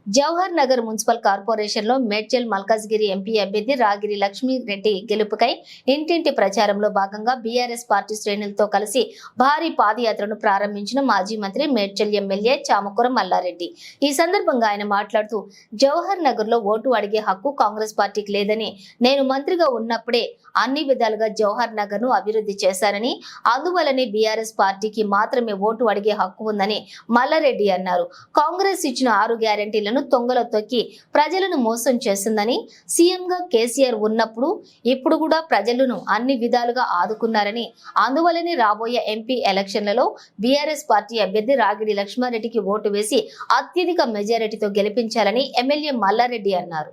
Jawahar Nagar municipal corporation లో Medchal Malkajgiri MP అభ్యర్థి రాగిరి లక్ష్మీరెడ్డి గెలుపుకై ఇంటింటి ప్రచారంలో భాగంగా బీఆర్ఎస్ పార్టీ శ్రేణులతో కలిసి భారీ పాదయాత్రను ప్రారంభించిన మాజీ మంత్రి మేడ్చల్ ఎమ్మెల్యే చామకూర మల్లారెడ్డి. ఈ సందర్భంగా ఆయన మాట్లాడుతూ జవహర్ నగర్ లో ఓటు అడిగే హక్కు కాంగ్రెస్ పార్టీకి లేదని, నేను మంత్రిగా ఉన్నప్పుడే అన్ని విధాలుగా జవహర్ నగర్ ను అభివృద్ధి చేశారని, అందువల్లనే బీఆర్ఎస్ పార్టీకి మాత్రమే ఓటు అడిగే హక్కు ఉందని మల్లారెడ్డి అన్నారు. కాంగ్రెస్ ఇచ్చిన 6 గ్యారెంటీలను తొంగలో తొక్కి ప్రజలను మోసం చేసిందని, సీఎంగా కేసీఆర్ ఉన్నప్పుడు ఇప్పుడు కూడా ప్రజలను అన్ని విధాలుగా ఆదుకున్నారని, అందువల్లనే రాబోయే ఎంపీ ఎలక్షన్లలో బీఆర్ఎస్ పార్టీ అభ్యర్థి రాగిడి లక్ష్మారెడ్డికి ఓటు వేసి అత్యధిక మెజారిటీతో గెలిపించాలని ఎమ్మెల్యే మల్లారెడ్డి అన్నారు.